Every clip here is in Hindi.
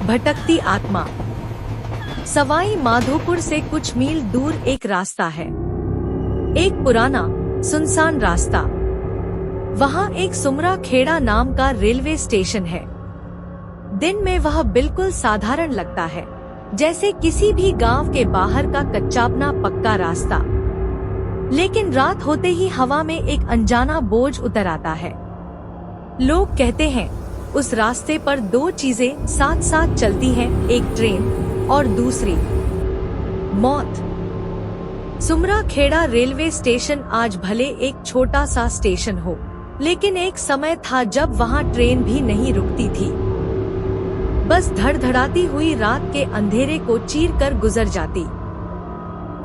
भटकती आत्मा। सवाई माधोपुर से कुछ मील दूर एक रास्ता है, एक पुराना सुनसान रास्ता। वहाँ एक सुमरा खेड़ा नाम का रेलवे स्टेशन है। दिन में वह बिल्कुल साधारण लगता है, जैसे किसी भी गांव के बाहर का कच्चापना पक्का रास्ता। लेकिन रात होते ही हवा में एक अनजाना बोझ उतर आता है। लोग कहते हैं उस रास्ते पर दो चीजें साथ साथ चलती हैं, एक ट्रेन और दूसरी मौत। सुमरा खेड़ा रेलवे स्टेशन आज भले एक छोटा सा स्टेशन हो, लेकिन एक समय था जब वहाँ ट्रेन भी नहीं रुकती थी, बस धड़धड़ाती हुई रात के अंधेरे को चीर कर गुजर जाती।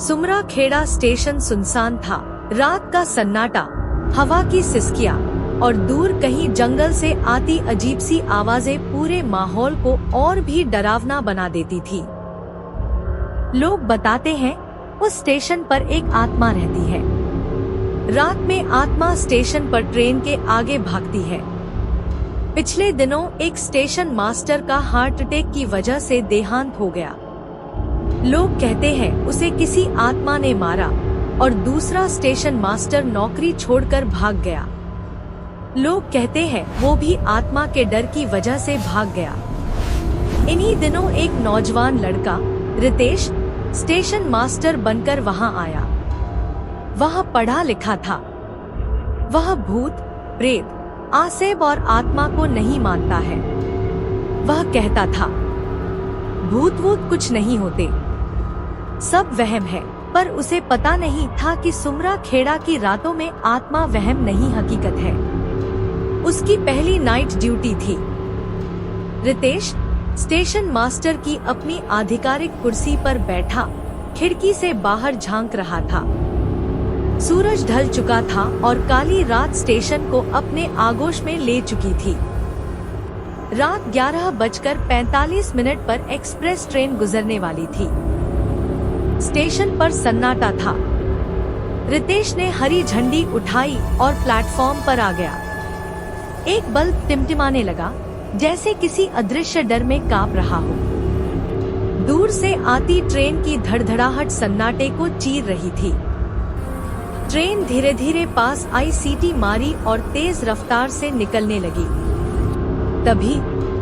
सुमरा खेड़ा स्टेशन सुनसान था। रात का सन्नाटा, हवा की सिसकियां और दूर कहीं जंगल से आती अजीब सी आवाजें पूरे माहौल को और भी डरावना बना देती थी। लोग बताते हैं उस स्टेशन पर एक आत्मा रहती है। रात में आत्मा स्टेशन पर ट्रेन के आगे भागती है। पिछले दिनों एक स्टेशन मास्टर का हार्ट अटैक की वजह से देहांत हो गया। लोग कहते हैं उसे किसी आत्मा ने मारा और दूसरा स्टेशन मास्टर नौकरी छोड़कर भाग गया। लोग कहते हैं वो भी आत्मा के डर की वजह से भाग गया। इन्हीं दिनों एक नौजवान लड़का रितेश स्टेशन मास्टर बनकर वहां आया। वह पढ़ा लिखा था। वह भूत, प्रेत, आसेब और आत्मा को नहीं मानता है। वह कहता था भूत वूत कुछ नहीं होते, सब वहम है। पर उसे पता नहीं था कि सुमरा खेड़ा की रातों में आत्मा वहम नहीं हकीकत है। उसकी पहली नाइट ड्यूटी थी। रितेश स्टेशन मास्टर की अपनी आधिकारिक कुर्सी पर बैठा खिड़की से बाहर झांक रहा था। सूरज ढल चुका था और काली रात स्टेशन को अपने आगोश में ले चुकी थी। रात 11:45 पर एक्सप्रेस ट्रेन गुजरने वाली थी। स्टेशन पर सन्नाटा था। रितेश ने हरी झंडी उठाई और प्लेटफॉर्म पर आ गया। एक बल्ब टिमटिमाने लगा, जैसे किसी अदृश्य डर में कांप रहा हो। दूर से आती ट्रेन की धड़धड़ाहट सन्नाटे को चीर रही थी। ट्रेन धीरे धीरे पास आई, सीटी मारी और तेज रफ्तार से निकलने लगी। तभी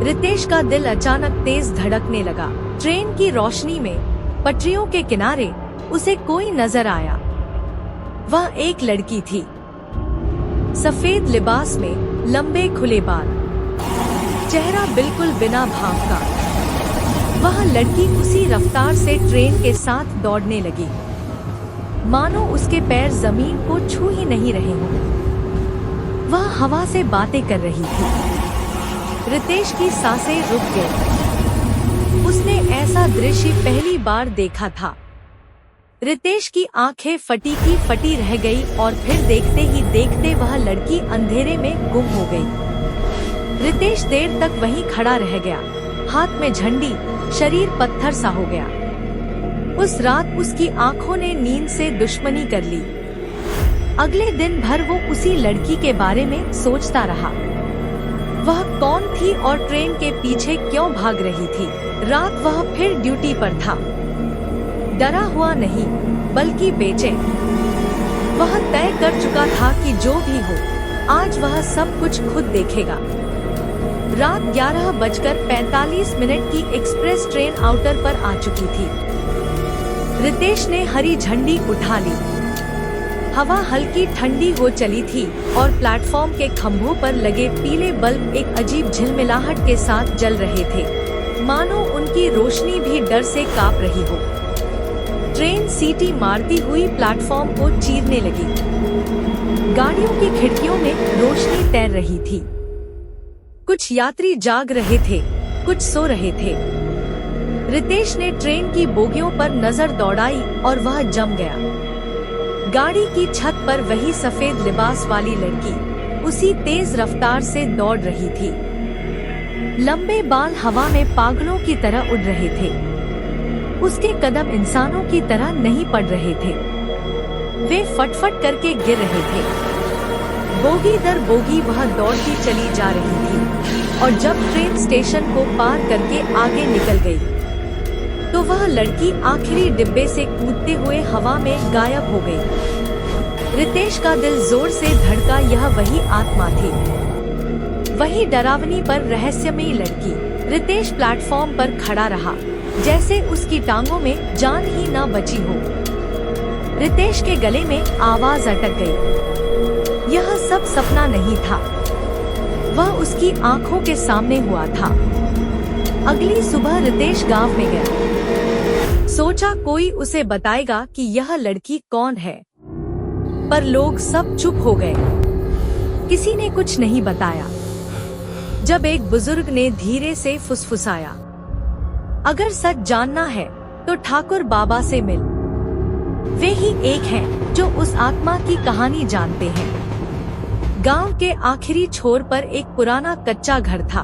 रितेश का दिल अचानक तेज धड़कने लगा। ट्रेन की रोशनी में पटरियों के किनारे उसे कोई नजर आया। वह एक लड़की थी, सफेद लिबास में, लंबे खुले बाल, चेहरा बिल्कुल बिना भाव का। वह लड़की उसी रफ्तार से ट्रेन के साथ दौड़ने लगी, मानो उसके पैर जमीन को छू ही नहीं रहे हों। वह हवा से बातें कर रही थी। रितेश की सांसें रुक गईं। उसने ऐसा दृश्य पहली बार देखा था। रितेश की आंखें फटी की फटी रह गई और फिर देखते ही देखते वह लड़की अंधेरे में गुम हो गई। रितेश देर तक वहीं खड़ा रह गया, हाथ में झंडी, शरीर पत्थर सा हो गया। उस रात उसकी आंखों ने नींद से दुश्मनी कर ली। अगले दिन भर वो उसी लड़की के बारे में सोचता रहा। वह कौन थी और ट्रेन के पीछे क्यों भाग रही थी। रात वह फिर ड्यूटी पर था, डरा हुआ नहीं बल्कि बेचैन। वह तय कर चुका था कि जो भी हो आज वह सब कुछ खुद देखेगा। रात 11:45 की एक्सप्रेस ट्रेन आउटर पर आ चुकी थी। रितेश ने हरी झंडी उठा ली। हवा हल्की ठंडी हो चली थी और प्लेटफॉर्म के खंभों पर लगे पीले बल्ब एक अजीब झिलमिलाहट के साथ जल रहे थे, मानो उनकी रोशनी भी डर से कांप रही हो। ट्रेन सीटी मारती हुई प्लेटफॉर्म को चीरने लगी। गाड़ियों की खिड़कियों में रोशनी तैर रही थी। कुछ यात्री जाग रहे थे, कुछ सो रहे थे। रितेश ने ट्रेन की बोगियों पर नजर दौड़ाई और वह जम गया। गाड़ी की छत पर वही सफेद लिबास वाली लड़की उसी तेज रफ्तार से दौड़ रही थी। लंबे बाल हवा में पागलों की तरह उड़ रहे थे। उसके कदम इंसानों की तरह नहीं पड़ रहे थे, वे फटफट करके गिर रहे थे। बोगी दर बोगी वह दौड़ती चली जा रही थी और जब ट्रेन स्टेशन को पार करके आगे निकल गई, तो वह लड़की आखिरी डिब्बे से कूदते हुए हवा में गायब हो गई। रितेश का दिल जोर से धड़का। यह वही आत्मा थी, वही डरावनी पर रहस्यमयी लड़की। रितेश प्लेटफॉर्म पर खड़ा रहा, जैसे उसकी टांगों में जान ही न बची हो। रितेश के गले में आवाज अटक गई। यह सब सपना नहीं था, वह उसकी आंखों के सामने हुआ था। अगली सुबह रितेश गांव में गया। सोचा कोई उसे बताएगा कि यह लड़की कौन है, पर लोग सब चुप हो गए। किसी ने कुछ नहीं बताया। जब एक बुजुर्ग ने धीरे से फुसफुसाया, अगर सच जानना है तो ठाकुर बाबा से मिल। वे ही एक हैं जो उस आत्मा की कहानी जानते हैं। गांव के आखिरी छोर पर एक पुराना कच्चा घर था।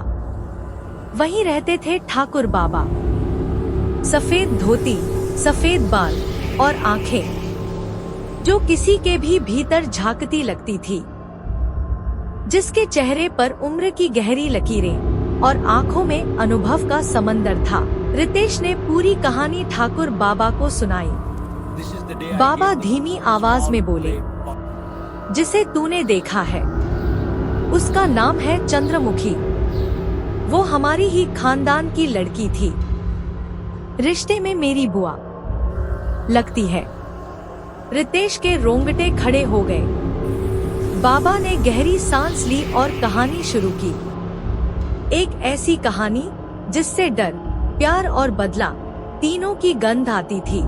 वहीं रहते थे ठाकुर बाबा। सफेद धोती, सफेद बाल और आंखें जो किसी के भी भीतर झांकती लगती थी, जिसके चेहरे पर उम्र की गहरी लकीरें और आंखों में अनुभव का समंदर था। रितेश ने पूरी कहानी ठाकुर बाबा को सुनाई। बाबा धीमी आवाज में बोले, जिसे तूने देखा है उसका नाम है चंद्रमुखी। वो हमारी ही खानदान की लड़की थी, रिश्ते में मेरी बुआ लगती है। रितेश के रोंगटे खड़े हो गए। बाबा ने गहरी सांस ली और कहानी शुरू की। एक ऐसी कहानी जिससे डर, प्यार और बदला तीनों की गंध आती थी।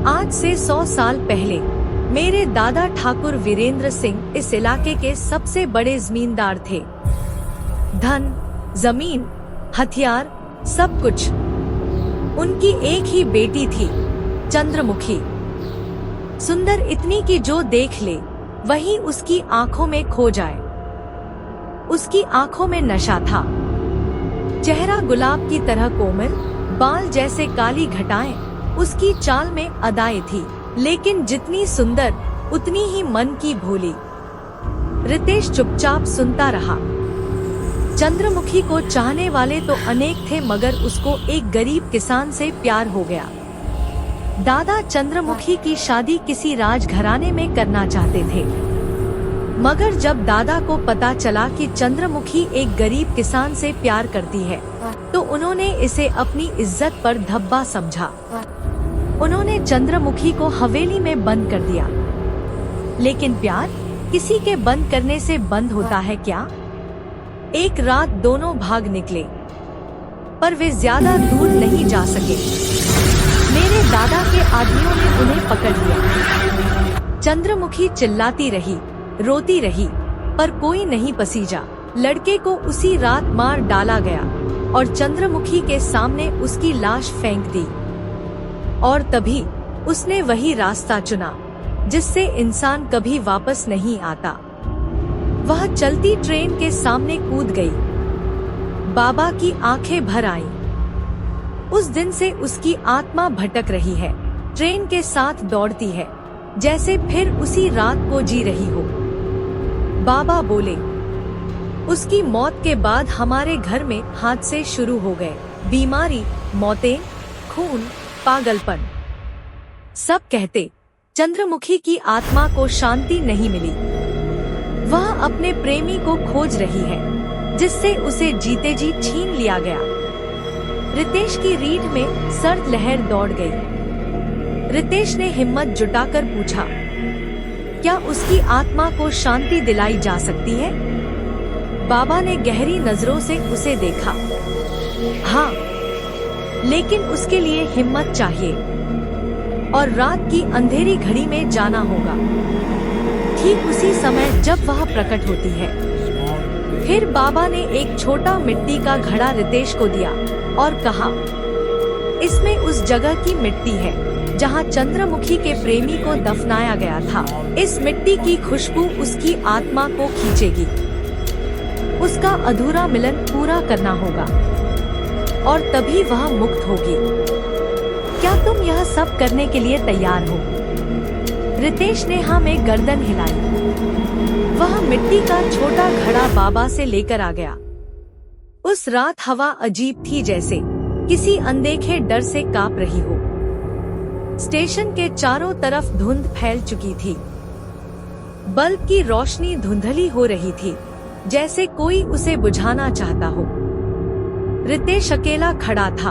आज से 100 साल पहले मेरे दादा ठाकुर वीरेंद्र सिंह इस इलाके के सबसे बड़े जमींदार थे। धन, जमीन, हथियार, सब कुछ। उनकी एक ही बेटी थी, चंद्रमुखी। सुंदर इतनी कि जो देख ले वही उसकी आंखों में खो जाए। उसकी आंखों में नशा था। चेहरा गुलाब की तरह कोमल, बाल जैसे काली घटाएं। उसकी चाल में अदाएं थी, लेकिन जितनी सुंदर उतनी ही मन की भोली। रितेश चुपचाप सुनता रहा। चंद्रमुखी को चाहने वाले तो अनेक थे, मगर उसको एक गरीब किसान से प्यार हो गया। दादा चंद्रमुखी की शादी किसी राजघराने में करना चाहते थे, मगर जब दादा को पता चला कि चंद्रमुखी एक गरीब किसान से प्यार करती है, तो उन्होंने इसे अपनी इज्जत पर धब्बा समझा। उन्होंने चंद्रमुखी को हवेली में बंद कर दिया। लेकिन प्यार किसी के बंद करने से बंद होता है क्या? एक रात दोनों भाग निकले, पर वे ज्यादा दूर नहीं जा सके। मेरे दादा के आदमियों ने उन्हें पकड़ लिया। चंद्रमुखी चिल्लाती रही, रोती रही, पर कोई नहीं पसीजा। लड़के को उसी रात मार डाला गया और चंद्रमुखी के सामने उसकी लाश फेंक दी। और तभी उसने वही रास्ता चुना जिससे इंसान कभी वापस नहीं आता। वह चलती ट्रेन के सामने कूद गई। बाबा की आंखें भर आईं। उस दिन से उसकी आत्मा भटक रही है, ट्रेन के साथ दौड़ती है, जैसे फिर उसी रात को जी रही हो। बाबा बोले, उसकी मौत के बाद हमारे घर में हादसे शुरू हो गए। बीमारी, मौतें, खून, पागलपन। सब कहते चंद्रमुखी की आत्मा को शांति नहीं मिली। वह अपने प्रेमी को खोज रही है, जिससे उसे जीते जी छीन लिया गया। रितेश की रीढ़ में सर्द लहर दौड़ गई। रितेश ने हिम्मत जुटाकर पूछा, क्या उसकी आत्मा को शांति दिलाई जा सकती है? बाबा ने गहरी नजरों से उसे देखा। हाँ, लेकिन उसके लिए हिम्मत चाहिए और रात की अंधेरी घड़ी में जाना होगा, ठीक उसी समय जब वह प्रकट होती है। फिर बाबा ने एक छोटा मिट्टी का घड़ा रितेश को दिया और कहा, इसमें उस जगह की मिट्टी है जहाँ चंद्रमुखी के प्रेमी को दफनाया गया था। इस मिट्टी की खुशबू उसकी आत्मा को खींचेगी। उसका अधूरा मिलन पूरा करना होगा और तभी वह मुक्त होगी। क्या तुम यह सब करने के लिए तैयार हो? रितेश ने हाँ में गर्दन हिलाई। वह मिट्टी का छोटा घड़ा बाबा से लेकर आ गया। उस रात हवा अजीब थी, जैसे किसी अनदेखे डर से कांप रही हो। स्टेशन के चारों तरफ धुंध फैल चुकी थी। बल्ब की रोशनी धुंधली हो रही थी, जैसे कोई उसे बुझाना चाहता हो। रितेश अकेला खड़ा था।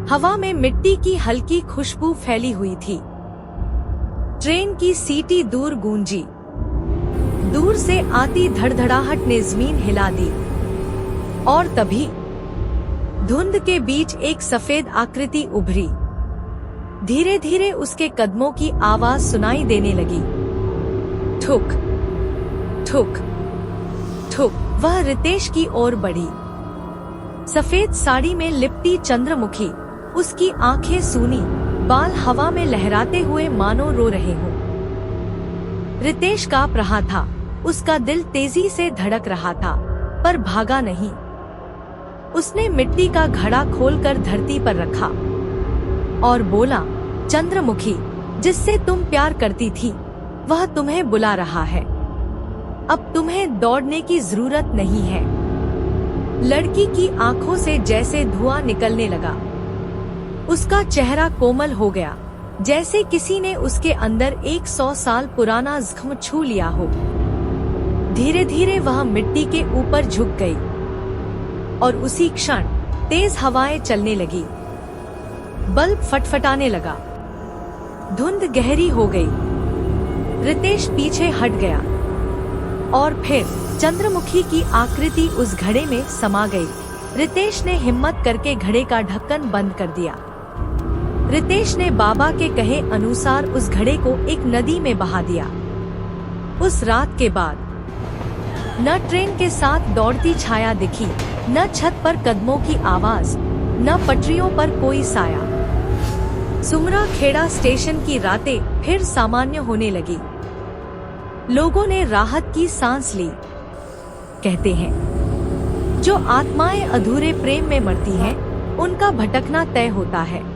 हवा में मिट्टी की हल्की खुशबू फैली हुई थी। ट्रेन की सीटी दूर गूंजी। दूर से आती धड़धड़ाहट ने जमीन हिला दी। और तभी धुंध के बीच एक सफेद आकृति उभरी। धीरे धीरे उसके कदमों की आवाज सुनाई देने लगी। ठुक ठुक ठुक। वह रितेश की ओर बढ़ी। सफेद साड़ी में लिपटी चंद्रमुखी, उसकी आंखें सूनी, बाल हवा में लहराते हुए मानो रो रहे हों। रितेश कांप रहा था। उसका दिल तेजी से धड़क रहा था, पर भागा नहीं। उसने मिट्टी का घड़ा खोलकर धरती पर रखा और बोला, चंद्रमुखी, जिससे तुम प्यार करती थी, वह तुम्हें बुला रहा है। अब तुम्हें दौड़ने की जरूरत नहीं है। लड़की की आंखों से जैसे धुआं निकलने लगा। उसका चेहरा कोमल हो गया, जैसे किसी ने उसके अंदर 100 साल पुराना जख्म छू लिया हो। धीरे धीरे वह मिट्टी के ऊपर झुक गई और उसी क्षण तेज हवाएं चलने लगी। बल्ब फटफटाने लगा। धुंध गहरी हो गई। रितेश पीछे हट गया और फिर चंद्रमुखी की आकृति उस घड़े में समा गई। रितेश ने हिम्मत करके घड़े का ढक्कन बंद कर दिया। रितेश ने बाबा के कहे अनुसार उस घड़े को एक नदी में बहा दिया। उस रात के बाद न ट्रेन के साथ दौड़ती छाया दिखी, न छत पर कदमों की आवाज, न पटरियों पर कोई साया। सुमरा खेड़ा स्टेशन की रातें फिर सामान्य होने लगी। लोगों ने राहत की सांस ली। कहते हैं, जो आत्माएं अधूरे प्रेम में मरती हैं, उनका भटकना तय होता है।